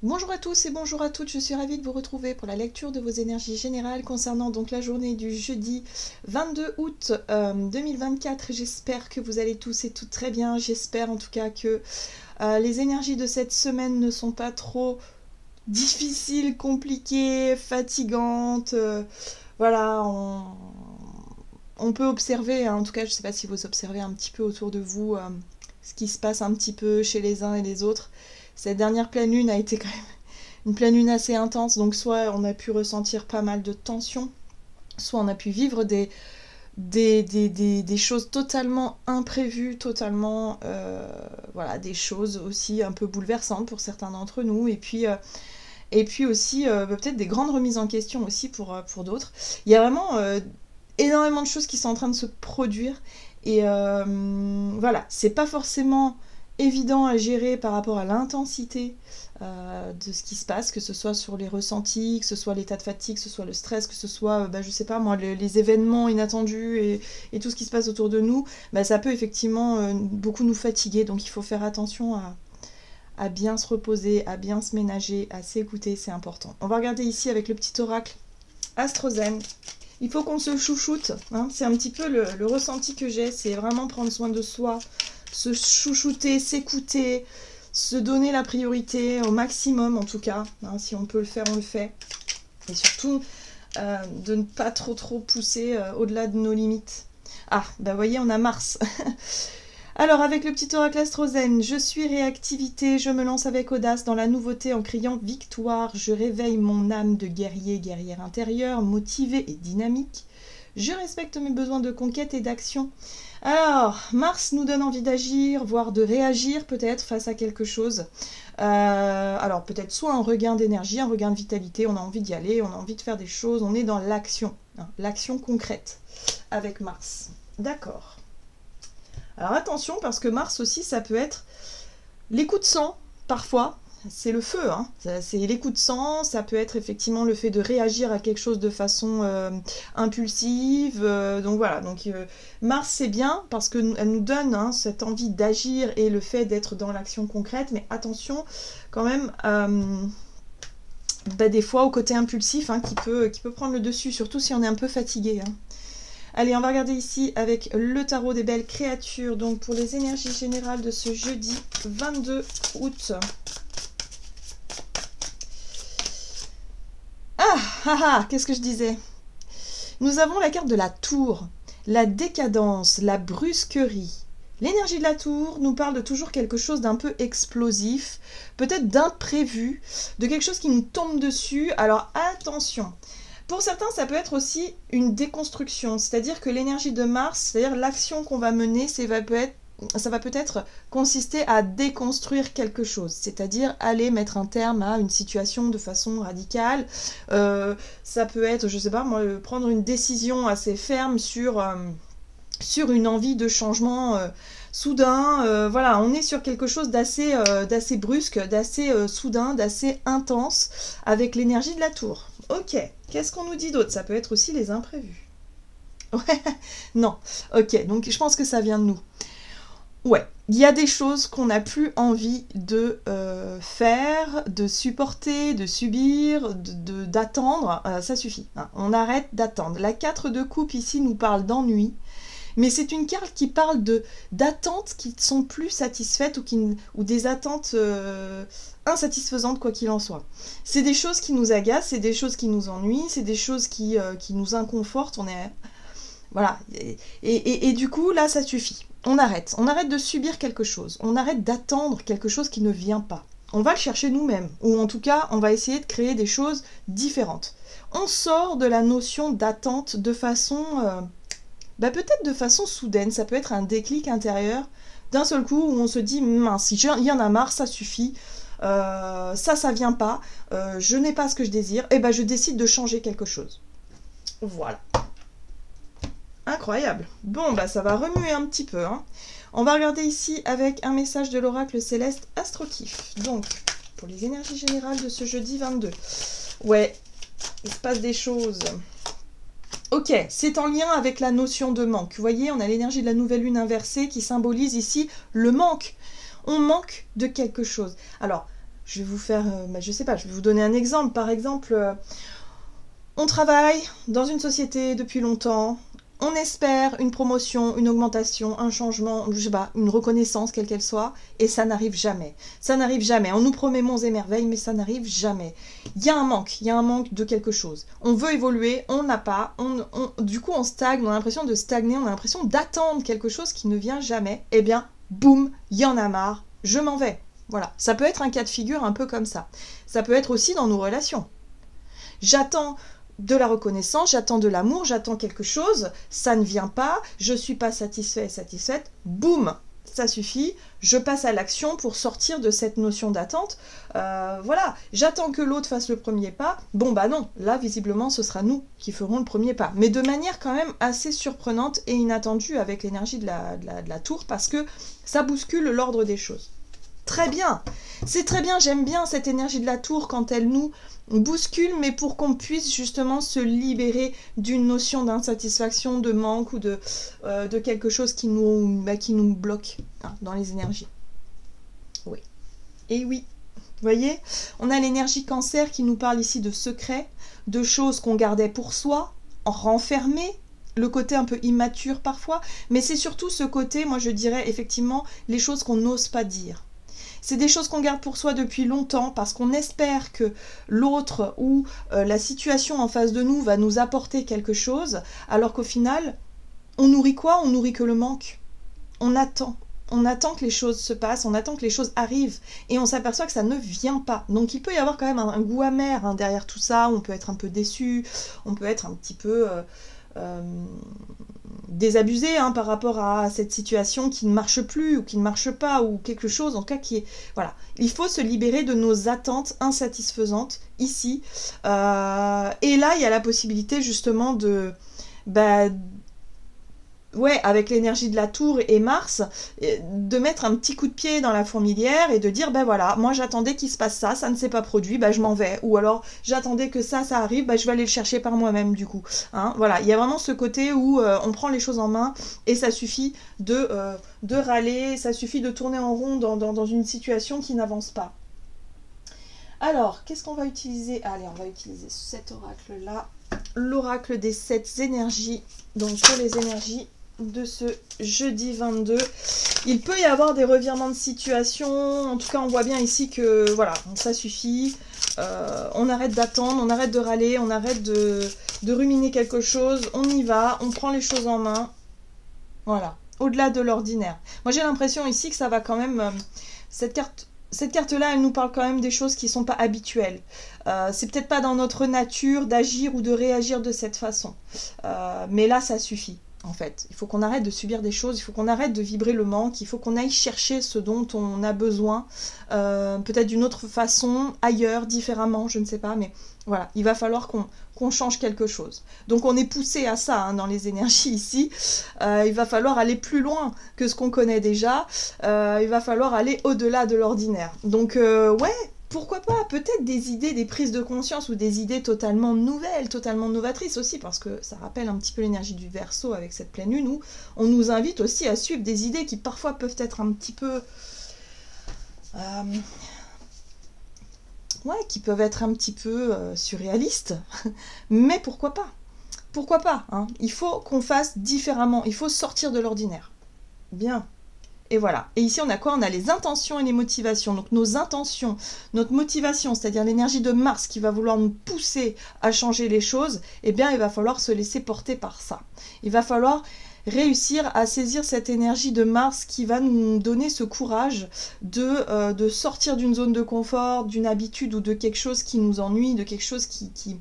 Bonjour à tous et bonjour à toutes, je suis ravie de vous retrouver pour la lecture de vos énergies générales concernant donc la journée du jeudi 22 août 2024. J'espère que vous allez tous et toutes très bien, j'espère en tout cas que les énergies de cette semaine ne sont pas trop difficiles, compliquées, fatigantes. Voilà, on peut observer, hein, en tout cas je ne sais pas si vous observez un petit peu autour de vous ce qui se passe un petit peu chez les uns et les autres. Cette dernière pleine lune a été quand même une pleine lune assez intense, donc soit on a pu ressentir pas mal de tension, soit on a pu vivre des choses totalement imprévues, totalement, voilà, des choses aussi un peu bouleversantes pour certains d'entre nous, et puis aussi peut-être des grandes remises en question aussi pour d'autres. Il y a vraiment énormément de choses qui sont en train de se produire, et voilà, c'est pas forcément évident à gérer par rapport à l'intensité de ce qui se passe, que ce soit sur les ressentis, que ce soit l'état de fatigue, que ce soit le stress, que ce soit, je sais pas moi, les événements inattendus et tout ce qui se passe autour de nous, ça peut effectivement beaucoup nous fatiguer, donc il faut faire attention à bien se reposer, à bien se ménager, à s'écouter, c'est important. On va regarder ici avec le petit oracle Astrozen. Il faut qu'on se chouchoute, hein. C'est un petit peu le ressenti que j'ai, c'est vraiment prendre soin de soi, se chouchouter, s'écouter, se donner la priorité au maximum en tout cas, hein, si on peut le faire, on le fait. Et surtout, de ne pas trop pousser au-delà de nos limites. Ah, vous voyez, on a Mars. Alors, avec le petit oracle Astrozen, je suis réactivité, je me lance avec audace dans la nouveauté en criant victoire, je réveille mon âme de guerrier, guerrière intérieure, motivée et dynamique. Je respecte mes besoins de conquête et d'action. Alors, Mars nous donne envie d'agir, voire de réagir peut-être face à quelque chose. Alors peut-être soit un regain d'énergie, un regain de vitalité, on a envie d'y aller, on a envie de faire des choses, on est dans l'action, hein, l'action concrète avec Mars. D'accord. Alors attention, parce que Mars aussi, ça peut être les coups de sang, parfois. C'est le feu, hein. C'est les coups de sang, ça peut être effectivement le fait de réagir à quelque chose de façon impulsive. Donc voilà, Mars c'est bien parce qu'elle nous donne, hein, cette envie d'agir et le fait d'être dans l'action concrète, mais attention quand même des fois au côté impulsif, hein, qui peut prendre le dessus, surtout si on est un peu fatigué, hein. Allez, on va regarder ici avec le tarot des belles créatures, donc pour les énergies générales de ce jeudi 22 août. Qu'est-ce que je disais? Nous avons la carte de la tour, la décadence, la brusquerie. L'énergie de la tour nous parle de toujours quelque chose d'un peu explosif, peut-être d'imprévu, de quelque chose qui nous tombe dessus. Alors attention, pour certains ça peut être aussi une déconstruction, c'est-à-dire que l'énergie de Mars, c'est-à-dire l'action qu'on va mener, ça va peut-être consister à déconstruire quelque chose, c'est-à-dire aller mettre un terme à une situation de façon radicale. Ça peut être, je sais pas moi, prendre une décision assez ferme sur une envie de changement soudain. Voilà, on est sur quelque chose d'assez brusque, d'assez soudain, d'assez intense, avec l'énergie de la tour. Ok, qu'est-ce qu'on nous dit d'autre? Ça peut être aussi les imprévus. Ouais, non, ok, donc je pense que ça vient de nous. Ouais, il y a des choses qu'on n'a plus envie de faire, de supporter, de subir, d'attendre, ça suffit, hein. On arrête d'attendre. La 4 de coupe ici nous parle d'ennui, mais c'est une carte qui parle d'attentes qui ne sont plus satisfaites ou des attentes insatisfaisantes quoi qu'il en soit. C'est des choses qui nous agacent, c'est des choses qui nous ennuient, c'est des choses qui nous inconfortent, voilà, et du coup là ça suffit. On arrête de subir quelque chose, on arrête d'attendre quelque chose qui ne vient pas. On va le chercher nous-mêmes, ou en tout cas, on va essayer de créer des choses différentes. On sort de la notion d'attente de façon, peut-être de façon soudaine, ça peut être un déclic intérieur, d'un seul coup où on se dit, mince, il y en a marre, ça suffit, ça vient pas, je n'ai pas ce que je désire, et je décide de changer quelque chose. Voilà. Incroyable. Bon, ça va remuer un petit peu, hein. On va regarder ici avec un message de l'oracle céleste Astrokif. Donc, pour les énergies générales de ce jeudi 22. Ouais, il se passe des choses. Ok, c'est en lien avec la notion de manque. Vous voyez, on a l'énergie de la nouvelle lune inversée qui symbolise ici le manque. On manque de quelque chose. Alors, Je vais vous faire, je sais pas, je vais vous donner un exemple. Par exemple, on travaille dans une société depuis longtemps, on espère une promotion, une augmentation, un changement, je sais pas, une reconnaissance, quelle qu'elle soit, et ça n'arrive jamais. Ça n'arrive jamais. On nous promet monts et merveilles, mais ça n'arrive jamais. Il y a un manque de quelque chose. On veut évoluer, on n'a pas, du coup on stagne, on a l'impression de stagner, on a l'impression d'attendre quelque chose qui ne vient jamais. Eh bien, boum, il y en a marre, je m'en vais. Voilà, ça peut être un cas de figure un peu comme ça. Ça peut être aussi dans nos relations. J'attends de la reconnaissance, j'attends de l'amour, j'attends quelque chose, ça ne vient pas, je ne suis pas satisfait, satisfaite, boum, ça suffit, je passe à l'action pour sortir de cette notion d'attente. Voilà, j'attends que l'autre fasse le premier pas, bon bah non, là visiblement ce sera nous qui ferons le premier pas, mais de manière quand même assez surprenante et inattendue avec l'énergie de la tour, parce que ça bouscule l'ordre des choses. Très bien, c'est très bien, j'aime bien cette énergie de la tour quand elle nous bouscule, mais pour qu'on puisse justement se libérer d'une notion d'insatisfaction, de manque ou de quelque chose qui nous bloque dans les énergies. Oui. Et oui, vous voyez, on a l'énergie cancer qui nous parle ici de secrets, de choses qu'on gardait pour soi, renfermées, le côté un peu immature parfois, mais c'est surtout ce côté, moi je dirais effectivement, les choses qu'on n'ose pas dire. C'est des choses qu'on garde pour soi depuis longtemps parce qu'on espère que l'autre ou la situation en face de nous va nous apporter quelque chose, alors qu'au final, on nourrit quoi? On nourrit que le manque. On attend. On attend que les choses se passent, on attend que les choses arrivent, et on s'aperçoit que ça ne vient pas. Donc il peut y avoir quand même un goût amer derrière tout ça, on peut être un peu déçu, on peut être un petit peu... désabusé par rapport à cette situation qui ne marche plus ou qui ne marche pas ou quelque chose en tout cas qui est... Voilà, il faut se libérer de nos attentes insatisfaisantes ici. Et là, il y a la possibilité justement de... ouais, avec l'énergie de la tour et Mars, de mettre un petit coup de pied dans la fourmilière et de dire, voilà, moi j'attendais qu'il se passe ça, ça ne s'est pas produit, je m'en vais. Ou alors, j'attendais que ça arrive, je vais aller le chercher par moi-même du coup. Voilà, il y a vraiment ce côté où on prend les choses en main et ça suffit de râler, ça suffit de tourner en rond dans une situation qui n'avance pas. Alors, qu'est-ce qu'on va utiliser? Allez, on va utiliser cet oracle-là, l'oracle des 7 énergies. Donc, pour les énergies de ce jeudi 22, il peut y avoir des revirements de situation. En tout cas, on voit bien ici que, voilà, ça suffit. On arrête d'attendre, on arrête de râler, on arrête de ruminer quelque chose. On y va, on prend les choses en main. Voilà, au-delà de l'ordinaire. Moi, j'ai l'impression ici que ça va quand même... Cette carte-là, elle nous parle quand même des choses qui ne sont pas habituelles. C'est peut-être pas dans notre nature d'agir ou de réagir de cette façon. Mais là, ça suffit, en fait. Il faut qu'on arrête de subir des choses, il faut qu'on arrête de vibrer le manque, il faut qu'on aille chercher ce dont on a besoin, peut-être d'une autre façon, ailleurs, différemment, je ne sais pas, mais voilà, il va falloir qu'on change quelque chose. Donc on est poussé à ça dans les énergies ici. Il va falloir aller plus loin que ce qu'on connaît déjà. Il va falloir aller au-delà de l'ordinaire. Donc ouais, pourquoi pas, peut-être des idées, des prises de conscience ou des idées totalement nouvelles, totalement novatrices aussi, parce que ça rappelle un petit peu l'énergie du Verseau avec cette pleine lune où on nous invite aussi à suivre des idées qui parfois peuvent être un petit peu... ouais, qui peuvent être un petit peu surréalistes, mais pourquoi pas? Pourquoi pas, Il faut qu'on fasse différemment, il faut sortir de l'ordinaire. Bien. Et voilà. Et ici, on a quoi? On a les intentions et les motivations. Donc nos intentions, notre motivation, c'est-à-dire l'énergie de Mars qui va vouloir nous pousser à changer les choses, eh bien, il va falloir se laisser porter par ça. Il va falloir réussir à saisir cette énergie de Mars qui va nous donner ce courage de sortir d'une zone de confort, d'une habitude ou de quelque chose qui nous ennuie, de quelque chose qui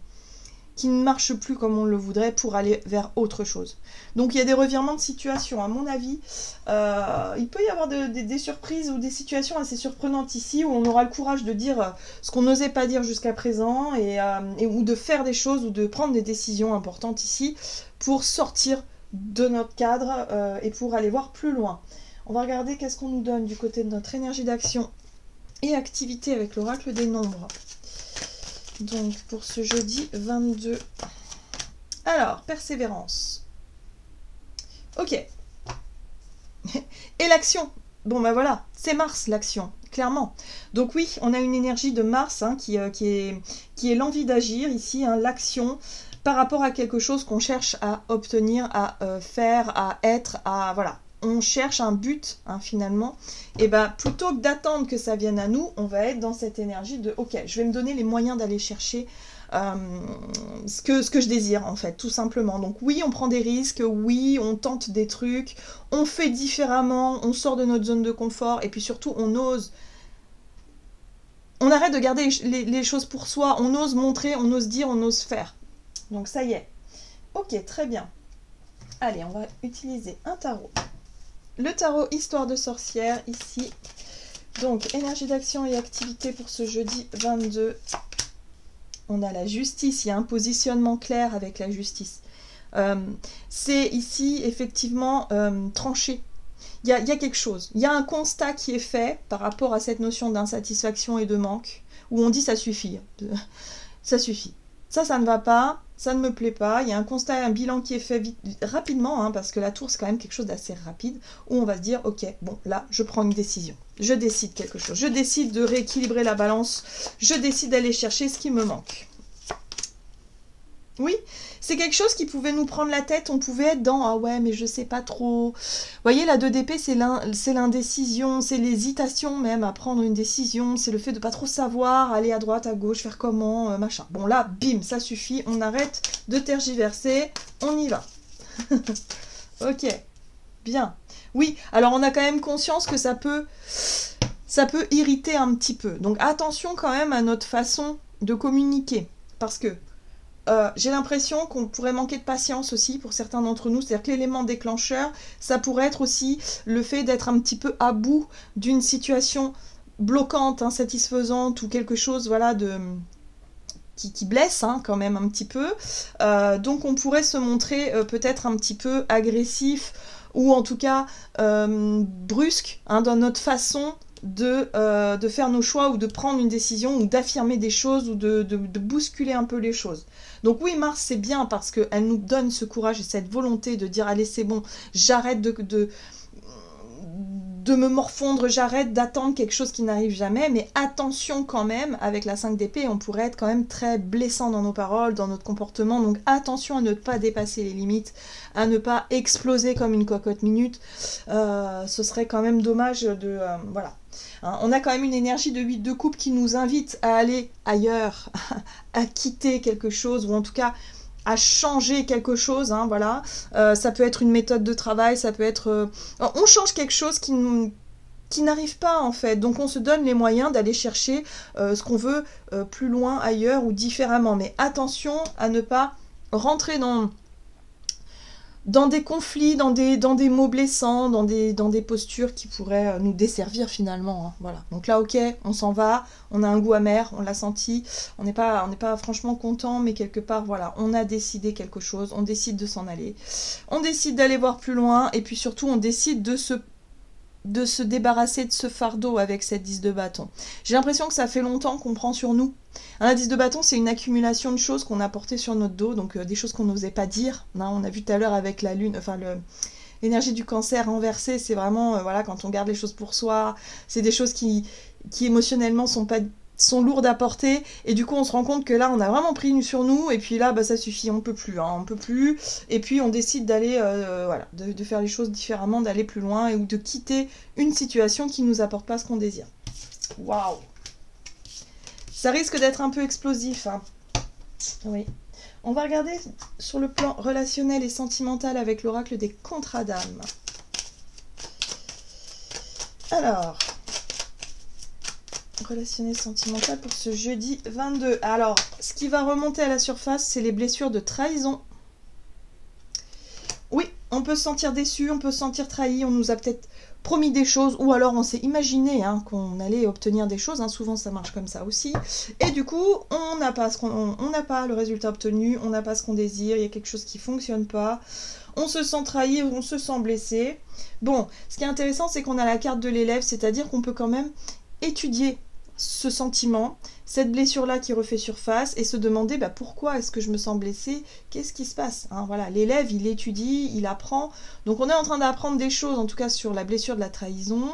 ne marche plus comme on le voudrait pour aller vers autre chose. Donc il y a des revirements de situation, à mon avis. Il peut y avoir des surprises ou des situations assez surprenantes ici où on aura le courage de dire ce qu'on n'osait pas dire jusqu'à présent ou de faire des choses ou de prendre des décisions importantes ici pour sortir de notre cadre et pour aller voir plus loin. On va regarder qu'est-ce qu'on nous donne du côté de notre énergie d'action et activité avec l'oracle des nombres. Donc pour ce jeudi 22. Alors, persévérance. Ok. Et l'action. Bon voilà, c'est Mars l'action. clairement. Donc oui, on a une énergie de Mars hein, qui est l'envie d'agir ici, hein, l'action, par rapport à quelque chose qu'on cherche à obtenir, à faire, à être, à... Voilà. On cherche un but, hein, finalement. Et bien, plutôt que d'attendre que ça vienne à nous, on va être dans cette énergie de « Ok, je vais me donner les moyens d'aller chercher ce que je désire, en fait, tout simplement. » Donc oui, on prend des risques, oui, on tente des trucs, on fait différemment, on sort de notre zone de confort, et puis surtout, on ose. On arrête de garder les choses pour soi, on ose montrer, on ose dire, on ose faire. Donc ça y est. Ok, très bien. Allez, on va utiliser un tarot. Le tarot Histoire de sorcière, ici. Donc, énergie d'action et activité pour ce jeudi 22. On a la justice, il y a un positionnement clair avec la justice. C'est ici, effectivement, tranché. Il y a quelque chose. Il y a un constat qui est fait par rapport à cette notion d'insatisfaction et de manque, où on dit ça suffit. Ça suffit. Ça ne va pas, ça ne me plaît pas. Il y a un constat, un bilan qui est fait rapidement, hein, parce que la tour, c'est quand même quelque chose d'assez rapide, où on va se dire, ok, bon, là, je prends une décision. Je décide quelque chose. Je décide de rééquilibrer la balance. Je décide d'aller chercher ce qui me manque. Oui, c'est quelque chose qui pouvait nous prendre la tête. On pouvait être dans « Ah ouais, mais je sais pas trop ». Vous voyez, la 2 d'épée, c'est l'indécision, c'est l'hésitation même à prendre une décision. C'est le fait de pas trop savoir, aller à droite, à gauche, faire comment, machin. Bon là, bim, ça suffit. On arrête de tergiverser. On y va. Ok, bien. Oui, alors on a quand même conscience que ça peut irriter un petit peu. Donc attention quand même à notre façon de communiquer. Parce que j'ai l'impression qu'on pourrait manquer de patience aussi pour certains d'entre nous. C'est-à-dire que l'élément déclencheur, ça pourrait être aussi le fait d'être un petit peu à bout d'une situation bloquante, insatisfaisante ou quelque chose voilà, qui blesse hein, quand même un petit peu. Donc on pourrait se montrer peut-être un petit peu agressif ou en tout cas brusque hein, dans notre façon de faire nos choix ou de prendre une décision ou d'affirmer des choses ou de bousculer un peu les choses. Donc oui, Mars, c'est bien parce qu'elle nous donne ce courage et cette volonté de dire « Allez, c'est bon, j'arrête de me morfondre, j'arrête d'attendre quelque chose qui n'arrive jamais. » Mais attention quand même, avec la 5 d'épée, on pourrait être quand même très blessant dans nos paroles, dans notre comportement. Donc attention à ne pas dépasser les limites, à ne pas exploser comme une cocotte minute. Ce serait quand même dommage de... voilà. Hein, on a quand même une énergie de 8 de coupe qui nous invite à aller ailleurs, à quitter quelque chose, ou en tout cas à changer quelque chose, hein, voilà. Ça peut être une méthode de travail, ça peut être... on change quelque chose qui n'arrive pas en fait, donc on se donne les moyens d'aller chercher ce qu'on veut plus loin, ailleurs ou différemment. Mais attention à ne pas rentrer dans des conflits, dans des mots blessants, dans des postures qui pourraient nous desservir finalement. Hein, voilà. Donc là, ok, on s'en va, on a un goût amer, on l'a senti, on n'est pas franchement content, mais quelque part, voilà, on a décidé quelque chose, on décide de s'en aller, on décide d'aller voir plus loin, et puis surtout, on décide de se débarrasser de ce fardeau avec cette 10 de bâton. J'ai l'impression que ça fait longtemps qu'on prend sur nous. Un 10 de bâton, c'est une accumulation de choses qu'on a portées sur notre dos, donc des choses qu'on n'osait pas dire. Hein, on a vu tout à l'heure avec la lune, enfin l'énergie du cancer renversée, c'est vraiment, voilà, quand on garde les choses pour soi, c'est des choses qui émotionnellement sont lourdes à porter, et du coup on se rend compte que là on a vraiment pris sur nous, et puis là bah, ça suffit, on peut plus, hein, on peut plus, et puis on décide d'aller, voilà, de faire les choses différemment, d'aller plus loin, ou de quitter une situation qui nous apporte pas ce qu'on désire. Waouh! Ça risque d'être un peu explosif, hein. Oui. On va regarder sur le plan relationnel et sentimental avec l'oracle des contrats d'âme. Alors... relationnel sentimental pour ce jeudi 22. Alors, ce qui va remonter à la surface, c'est les blessures de trahison. Oui, on peut se sentir déçu, on peut se sentir trahi, on nous a peut-être promis des choses, ou alors on s'est imaginé hein, qu'on allait obtenir des choses, hein, souvent ça marche comme ça aussi, et du coup, on n'a pas le résultat obtenu, on n'a pas ce qu'on désire, il y a quelque chose qui ne fonctionne pas, on se sent trahi, on se sent blessé. Bon, ce qui est intéressant, c'est qu'on a la carte de l'élève, c'est-à-dire qu'on peut quand même étudier ce sentiment, cette blessure-là qui refait surface et se demander bah, pourquoi est-ce que je me sens blessée, qu'est-ce qui se passe hein, voilà, l'élève, il étudie, il apprend. Donc on est en train d'apprendre des choses, en tout cas sur la blessure de la trahison,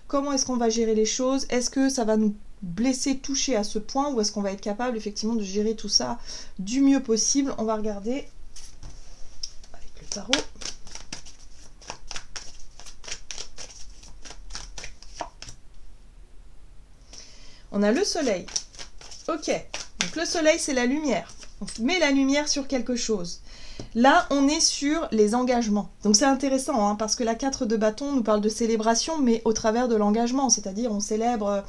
comment est-ce qu'on va gérer les choses, est-ce que ça va nous blesser, toucher à ce point, ou est-ce qu'on va être capable effectivement de gérer tout ça du mieux possible. On va regarder avec le tarot. On a le soleil. Ok, donc le soleil, c'est la lumière. On met la lumière sur quelque chose. Là, on est sur les engagements. Donc c'est intéressant, hein, parce que la 4 de bâton nous parle de célébration, mais au travers de l'engagement. C'est-à-dire, on célèbre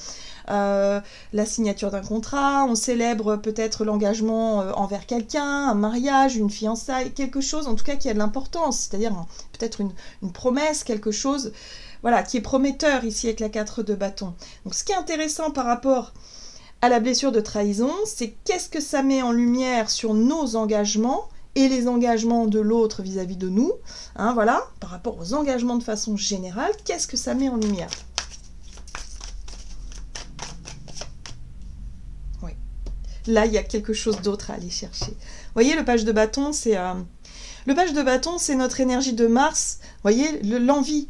la signature d'un contrat, on célèbre peut-être l'engagement envers quelqu'un, un mariage, une fiançaille, quelque chose, en tout cas, qui a de l'importance. C'est-à-dire, peut-être une promesse, quelque chose, voilà, qui est prometteur ici avec la 4 de bâton. Donc ce qui est intéressant par rapport à la blessure de trahison, c'est qu'est-ce que ça met en lumière sur nos engagements et les engagements de l'autre vis-à-vis de nous, hein, voilà, par rapport aux engagements de façon générale, qu'est-ce que ça met en lumière? Oui. Là, il y a quelque chose d'autre à aller chercher. Vous voyez, le page de bâton, c'est notre énergie de Mars. Vous voyez, l'envie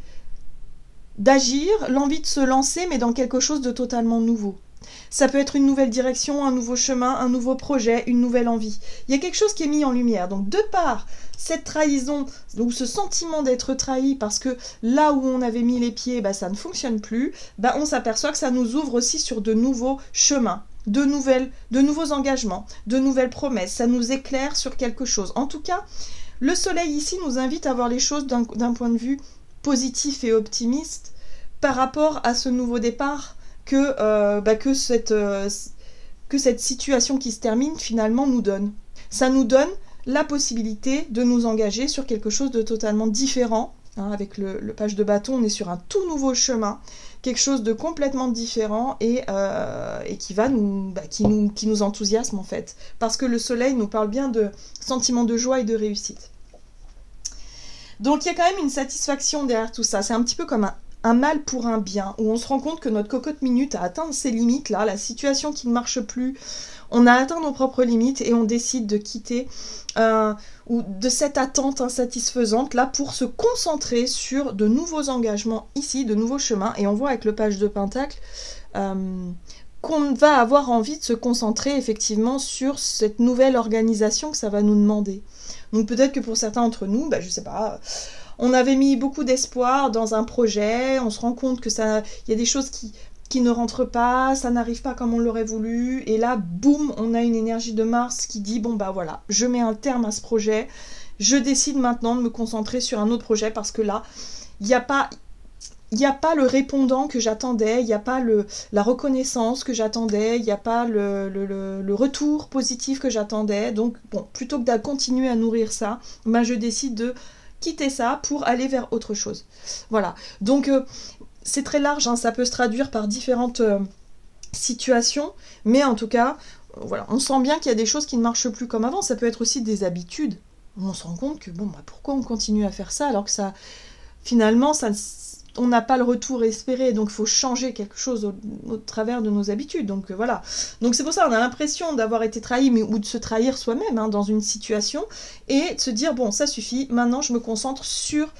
d'agir, l'envie de se lancer, mais dans quelque chose de totalement nouveau. Ça peut être une nouvelle direction, un nouveau chemin, un nouveau projet, une nouvelle envie. Il y a quelque chose qui est mis en lumière. Donc de par cette trahison, ou ce sentiment d'être trahi, parce que là où on avait mis les pieds, bah, ça ne fonctionne plus, bah, on s'aperçoit que ça nous ouvre aussi sur de nouveaux chemins, de nouveaux engagements, de nouvelles promesses. Ça nous éclaire sur quelque chose. En tout cas, le soleil ici nous invite à voir les choses d'un point de vue positif et optimiste par rapport à ce nouveau départ que cette situation qui se termine finalement nous donne. Ça nous donne la possibilité de nous engager sur quelque chose de totalement différent. Hein, avec le page de bâton, on est sur un tout nouveau chemin, quelque chose de complètement différent et qui nous enthousiasme en fait. Parce que le soleil nous parle bien de sentiments de joie et de réussite. Donc il y a quand même une satisfaction derrière tout ça. C'est un petit peu comme un mal pour un bien, où on se rend compte que notre cocotte minute a atteint ses limites, là, la situation qui ne marche plus, on a atteint nos propres limites et on décide de quitter ou de cette attente insatisfaisante là pour se concentrer sur de nouveaux engagements ici, de nouveaux chemins. Et on voit avec le page de Pentacle qu'on va avoir envie de se concentrer effectivement sur cette nouvelle organisation que ça va nous demander. Donc peut-être que pour certains d'entre nous, je sais pas, on avait mis beaucoup d'espoir dans un projet, on se rend compte que y a des choses qui ne rentrent pas, ça n'arrive pas comme on l'aurait voulu, et là, boum, on a une énergie de Mars qui dit, bon bah voilà, je mets un terme à ce projet, je décide maintenant de me concentrer sur un autre projet, parce que là, il n'y a pas le répondant que j'attendais, il n'y a pas la reconnaissance que j'attendais, il n'y a pas le retour positif que j'attendais, donc bon, plutôt que de continuer à nourrir ça, je décide de quitter ça pour aller vers autre chose. Voilà, donc c'est très large, hein, ça peut se traduire par différentes situations, mais en tout cas, voilà, on sent bien qu'il y a des choses qui ne marchent plus comme avant. Ça peut être aussi des habitudes. On se rend compte que bon, pourquoi on continue à faire ça alors que ça, finalement, on n'a pas le retour espéré, donc il faut changer quelque chose au travers de nos habitudes. Donc voilà. Donc c'est pour ça on a l'impression d'avoir été trahi, ou de se trahir soi-même hein, dans une situation, et de se dire bon, ça suffit, maintenant je me concentre sur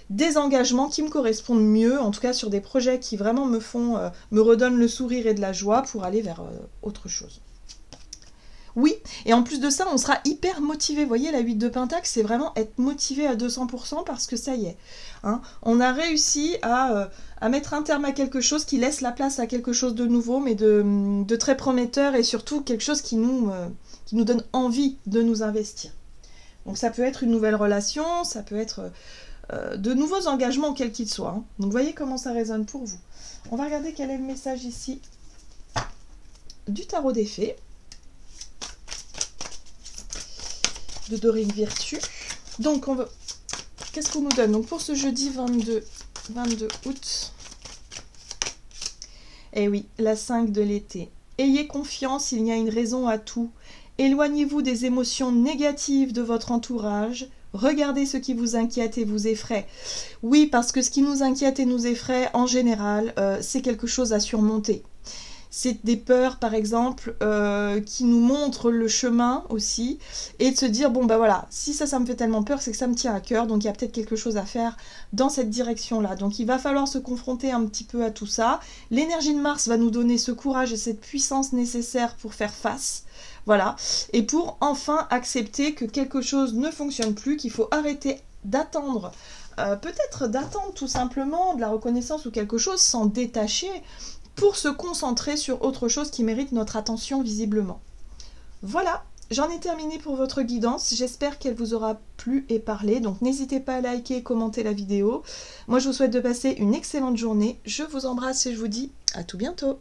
des engagements qui me correspondent mieux, en tout cas sur des projets qui vraiment me redonnent le sourire et de la joie pour aller vers autre chose. Oui, et en plus de ça, on sera hyper motivé. Vous voyez, la 8 de Pentacle, c'est vraiment être motivé à 200% parce que ça y est. Hein, on a réussi à mettre un terme à quelque chose qui laisse la place à quelque chose de nouveau, mais de très prometteur, et surtout quelque chose qui nous donne envie de nous investir. Donc ça peut être une nouvelle relation, ça peut être de nouveaux engagements, quels qu'ils soient. Hein. Donc vous voyez comment ça résonne pour vous. On va regarder quel est le message ici du tarot des fées. De Dorine Virtue. Donc, qu'est-ce qu'on nous donne? Donc, pour ce jeudi 22 août, eh oui, la 5 de l'été. Ayez confiance, il y a une raison à tout. Éloignez-vous des émotions négatives de votre entourage. Regardez ce qui vous inquiète et vous effraie. Oui, parce que ce qui nous inquiète et nous effraie, en général, c'est quelque chose à surmonter. c'est des peurs par exemple qui nous montrent le chemin aussi, et de se dire bon bah voilà, si ça me fait tellement peur, c'est que ça me tient à cœur, donc il y a peut-être quelque chose à faire dans cette direction là. Donc il va falloir se confronter un petit peu à tout ça. L'énergie de Mars va nous donner ce courage et cette puissance nécessaire pour faire face. Voilà, et pour enfin accepter que quelque chose ne fonctionne plus, qu'il faut arrêter d'attendre, peut-être d'attendre tout simplement de la reconnaissance ou quelque chose, s'en détacher pour se concentrer sur autre chose qui mérite notre attention visiblement. Voilà, j'en ai terminé pour votre guidance, j'espère qu'elle vous aura plu et parlé, donc n'hésitez pas à liker et commenter la vidéo. Moi je vous souhaite de passer une excellente journée, je vous embrasse et je vous dis à tout bientôt.